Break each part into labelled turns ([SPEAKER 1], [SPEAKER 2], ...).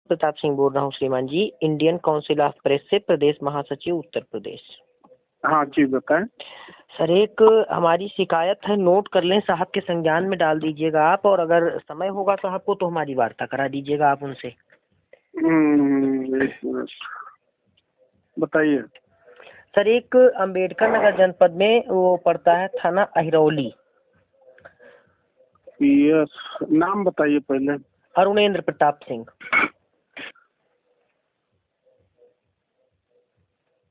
[SPEAKER 1] प्रताप सिंह बोल रहा हूँ श्रीमान जी, इंडियन काउंसिल ऑफ प्रेस से, प्रदेश महासचिव उत्तर प्रदेश।
[SPEAKER 2] हाँ जी बताएं।
[SPEAKER 1] सर एक हमारी शिकायत है, नोट कर लें, साहब के संज्ञान में डाल दीजिएगा आप, और अगर समय होगा साहब को तो हमारी वार्ता करा दीजिएगा आप उनसे।
[SPEAKER 2] एक मिनट बताइए।
[SPEAKER 1] सर एक अंबेडकर नगर जनपद में वो पड़ता है थाना अहिरौली।
[SPEAKER 2] यस, नाम बताइए पहले।
[SPEAKER 1] अरुणेंद्र प्रताप सिंह।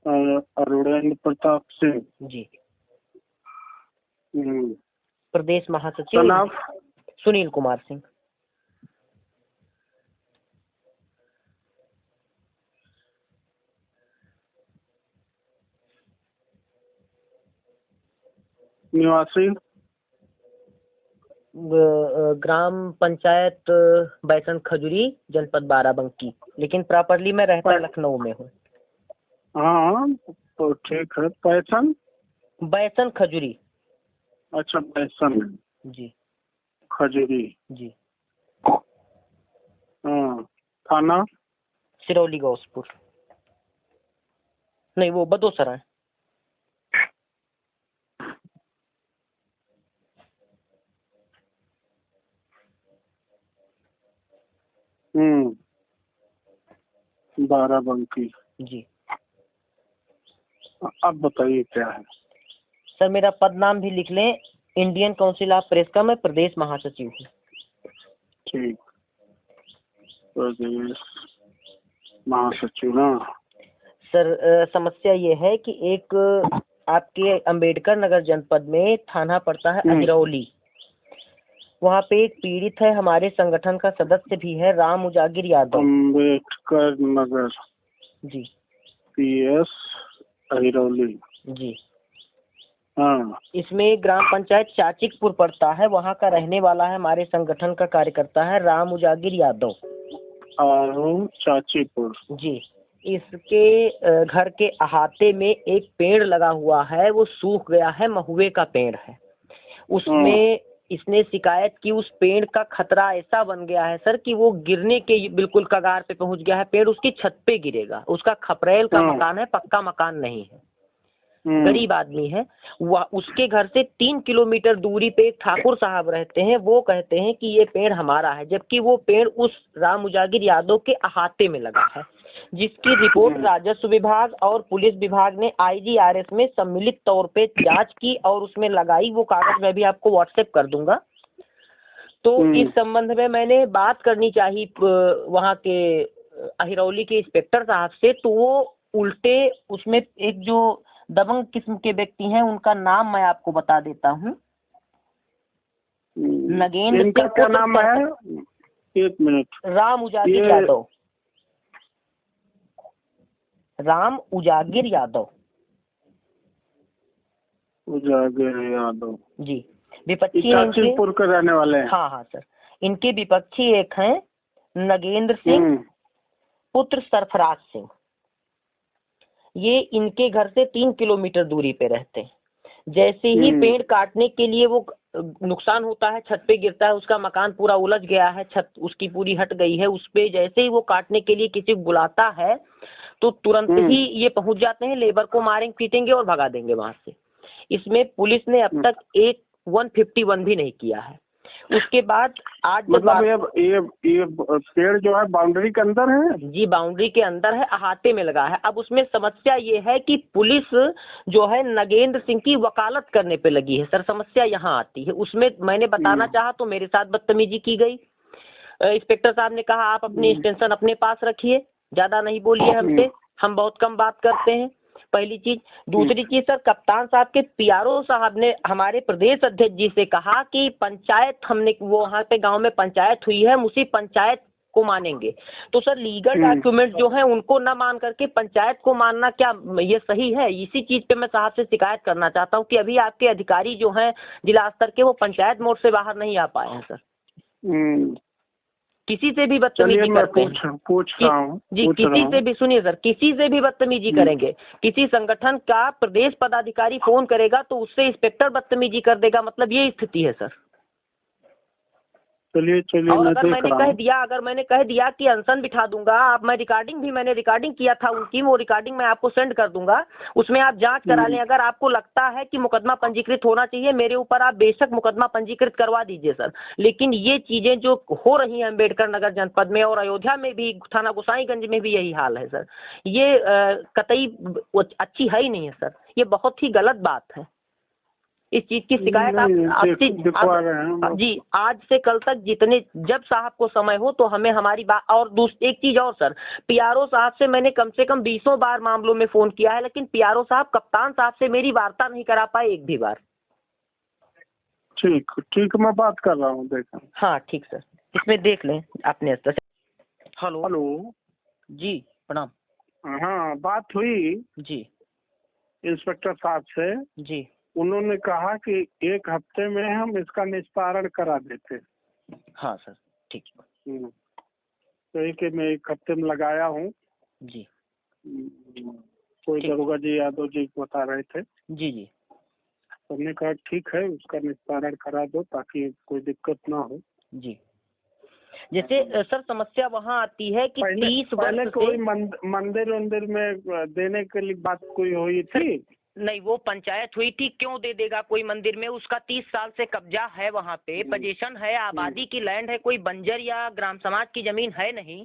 [SPEAKER 2] अरुणेंद्र प्रताप सिंह
[SPEAKER 1] जी।
[SPEAKER 2] हम्म।
[SPEAKER 1] प्रदेश महासचिव
[SPEAKER 2] नाम
[SPEAKER 1] सुनील कुमार सिंह।
[SPEAKER 2] निवासी
[SPEAKER 1] ग्राम पंचायत बैसन खजुरी, जनपद बाराबंकी, लेकिन प्रॉपरली मैं रहता लखनऊ में हूँ।
[SPEAKER 2] हाँ तो ठीक है। पैसन
[SPEAKER 1] बैसन खजुरी।
[SPEAKER 2] अच्छा बैसन
[SPEAKER 1] जी
[SPEAKER 2] खजूरी
[SPEAKER 1] जी।
[SPEAKER 2] हाँ। थाना
[SPEAKER 1] सिरौली गौसपुर, नहीं वो बदोसरा।
[SPEAKER 2] बाराबंकी।
[SPEAKER 1] जी।
[SPEAKER 2] अब बताइए क्या है।
[SPEAKER 1] सर मेरा पद नाम भी लिख लें, इंडियन काउंसिल ऑफ प्रेस का मैं प्रदेश महासचिव हूँ।
[SPEAKER 2] ठीक, प्रदेश महासचिव ना।
[SPEAKER 1] सर समस्या ये है कि एक आपके अंबेडकर नगर जनपद में थाना पड़ता है अहिरौली, वहाँ पे एक पीड़ित है, हमारे संगठन का सदस्य भी है, राम उजागिर यादव।
[SPEAKER 2] अंबेडकर नगर
[SPEAKER 1] जी।
[SPEAKER 2] PS अहिरौली।
[SPEAKER 1] जी।
[SPEAKER 2] हाँ।
[SPEAKER 1] इसमें ग्राम पंचायत चाचिकपुर पड़ता है, वहाँ का रहने वाला है, हमारे संगठन का कार्यकर्ता है, राम उजागिर यादव।
[SPEAKER 2] चाचीपुर।
[SPEAKER 1] जी। इसके घर के अहाते में एक पेड़ लगा हुआ है, वो सूख गया है, महुए का पेड़ है। उसमें इसने शिकायत की, उस पेड़ का खतरा ऐसा बन गया है सर कि वो गिरने के बिल्कुल कगार पे पहुंच गया है। पेड़ उसकी छत पे गिरेगा। उसका खपरेल का मकान है, पक्का मकान नहीं है, गरीब आदमी है। वह उसके घर से 3 किलोमीटर दूरी पे एक ठाकुर साहब रहते हैं, वो कहते हैं कि ये पेड़ हमारा है, जबकि वो पेड़ उस राम उजागिर यादव के अहाते में लगा है, जिसकी रिपोर्ट राजस्व विभाग और पुलिस विभाग ने IGRS में सम्मिलित तौर पे जांच की और उसमें लगाई। वो कागज मैं भी आपको व्हाट्सएप कर दूंगा। तो इस संबंध में मैंने बात करनी चाहिए वहाँ के अहिरौली के इंस्पेक्टर साहब से, तो वो उल्टे उसमें एक जो दबंग किस्म के व्यक्ति हैं, उनका नाम मैं आपको बता देता हूँ। नगेंद्र
[SPEAKER 2] इनका क्या नाम है? एक मिनट।
[SPEAKER 1] राम उजागिर यादव। राम उजागिर यादव।
[SPEAKER 2] उजागिर यादव
[SPEAKER 1] जी। विपक्षी
[SPEAKER 2] चाचीपुर के रहने वाले हैं।
[SPEAKER 1] हाँ हाँ सर। इनके विपक्षी एक हैं नगेंद्र सिंह पुत्र सरफराज सिंह। ये इनके घर से 3 किलोमीटर दूरी पे रहते हैं। जैसे ही पेड़ काटने के लिए वो नुकसान होता है, छत पे गिरता है, उसका मकान पूरा उलझ गया है, छत उसकी पूरी हट गई है, उस पे जैसे ही वो काटने के लिए किसी को बुलाता है तो तुरंत ही ये पहुंच जाते हैं, लेबर को मारेंगे पीटेंगे और भगा देंगे वहां से। इसमें पुलिस ने अब तक एक 151 भी नहीं किया है। उसके बाद आज
[SPEAKER 2] मतलब ये पेड़ जो है बाउंड्री के अंदर है।
[SPEAKER 1] जी बाउंड्री के अंदर है, अहाते में लगा है। अब उसमें समस्या ये है कि पुलिस जो है नगेंद्र सिंह की वकालत करने पे लगी है सर। समस्या यहाँ आती है। उसमें मैंने बताना चाहा तो मेरे साथ बदतमीजी की गई। इंस्पेक्टर साहब ने कहा आप अपनी एक्सटेंशन अपने पास रखिए, ज्यादा नहीं बोलिए हमसे, हम बहुत कम बात करते हैं, पहली चीज। दूसरी चीज सर, कप्तान साहब के PRO साहब ने हमारे प्रदेश अध्यक्ष जी से कहा कि पंचायत हमने वो वहाँ पे गांव में पंचायत हुई है, हम उसी पंचायत को मानेंगे। तो सर लीगल डॉक्यूमेंट जो है उनको ना मान करके पंचायत को मानना क्या ये सही है? इसी चीज पे मैं साहब से शिकायत करना चाहता हूँ कि अभी आपके अधिकारी जो हैं जिला स्तर के, वो पंचायत मोड से बाहर नहीं आ पाए हैं सर। किसी से भी बदतमीजी करते हैं।
[SPEAKER 2] पूछ रहा हूँ
[SPEAKER 1] जी, किसी से भी, सुनिए सर, किसी से भी बदतमीजी करेंगे, किसी संगठन का प्रदेश पदाधिकारी फोन करेगा तो उससे इंस्पेक्टर बदतमीजी कर देगा, मतलब ये स्थिति है सर।
[SPEAKER 2] चलिए चलिए
[SPEAKER 1] और
[SPEAKER 2] मैं
[SPEAKER 1] अगर
[SPEAKER 2] देख
[SPEAKER 1] मैंने
[SPEAKER 2] रहा
[SPEAKER 1] कह
[SPEAKER 2] हूँ।
[SPEAKER 1] दिया अगर मैंने कह दिया कि अनशन बिठा दूंगा, आप मैंने रिकॉर्डिंग किया था उनकी, वो रिकॉर्डिंग मैं आपको सेंड कर दूंगा, उसमें आप जांच करा लें। अगर आपको लगता है कि मुकदमा पंजीकृत होना चाहिए मेरे ऊपर, आप बेशक मुकदमा पंजीकृत करवा दीजिए सर। लेकिन ये चीजें जो हो रही हैं अम्बेडकर नगर जनपद में और अयोध्या में भी, थाना गोसाईगंज में भी यही हाल है सर, ये कतई अच्छी है ही नहीं है सर, ये बहुत ही गलत बात है। इस चीज की शिकायत
[SPEAKER 2] दिखवा रहे हैं
[SPEAKER 1] जी आज से कल तक जितने, जब साहब को समय हो तो हमें हमारी बात। और एक चीज और सर, पीआरओ साहब से मैंने कम से कम 20 बार मामलों में फोन किया है, लेकिन पीआरओ साहब कप्तान साहब से मेरी वार्ता नहीं करा पाए एक भी बार।
[SPEAKER 2] ठीक ठीक, मैं बात कर रहा हूँ, देखा।
[SPEAKER 1] हाँ ठीक सर, इसमें देख लें अपने स्तर से। हेलो
[SPEAKER 2] हेलो
[SPEAKER 1] जी, प्रणाम।
[SPEAKER 2] हाँ, बात हुई
[SPEAKER 1] जी
[SPEAKER 2] इंस्पेक्टर साहब से।
[SPEAKER 1] जी
[SPEAKER 2] उन्होंने कहा कि 1 हफ्ते में हम इसका निस्तारण करा देते।
[SPEAKER 1] हाँ सर ठीक।
[SPEAKER 2] तो एक मैं 1 हफ्ते में लगाया हूँ
[SPEAKER 1] जी
[SPEAKER 2] कोई दरोगा जी यादव जी बता रहे थे।
[SPEAKER 1] जी जी
[SPEAKER 2] हमने कहा ठीक है, उसका निस्तारण करा दो ताकि कोई दिक्कत ना हो।
[SPEAKER 1] जी। जैसे सर समस्या वहाँ आती है कि 30
[SPEAKER 2] पहले
[SPEAKER 1] वर्ष
[SPEAKER 2] कोई
[SPEAKER 1] से
[SPEAKER 2] मंदिर वंदिर में देने के लिए बात कोई हुई थी?
[SPEAKER 1] नहीं, वो पंचायत हुई थी, क्यों दे देगा कोई मंदिर में, उसका 30 साल से कब्जा है, वहाँ पे पोजीशन है, आबादी की लैंड है, कोई बंजर या ग्राम समाज की जमीन है नहीं।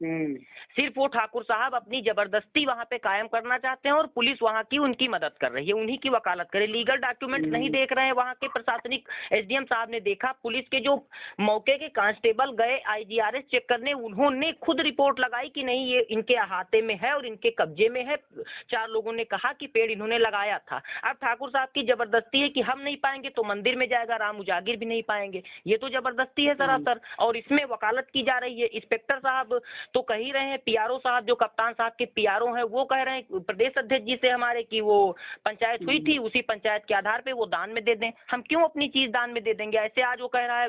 [SPEAKER 1] सिर्फ वो ठाकुर साहब अपनी जबरदस्ती वहाँ पे कायम करना चाहते हैं और पुलिस वहाँ की उनकी मदद कर रही है, उन्हीं की वकालत करे। लीगल डॉक्यूमेंट नहीं देख रहे हैं, वहाँ के प्रशासनिक एसडीएम साहब ने देखा, पुलिस के जो मौके के कांस्टेबल गए आईजीआरएस चेक करने, उन्होंने खुद रिपोर्ट लगाई कि नहीं ये इनके अहाते में है और इनके कब्जे में है। 4 लोगों ने कहा कि पेड़ इन्होंने लगाया था। अब ठाकुर साहब की जबरदस्ती है कि हम नहीं पाएंगे तो मंदिर में जाएगा, राम उजागिर भी नहीं पाएंगे, ये तो जबरदस्ती है सरासर। और इसमें वकालत की जा रही है। इंस्पेक्टर साहब तो कह ही रहे हैं, पीआरओ साहब जो कप्तान साहब के पीआरओ हैं वो कह रहे हैं प्रदेश अध्यक्ष जी से हमारे कि वो पंचायत हुई थी, उसी पंचायत के आधार पे वो दान में दे दें। हम क्यों अपनी चीज दान में दे देंगे? ऐसे आज वो कह रहा है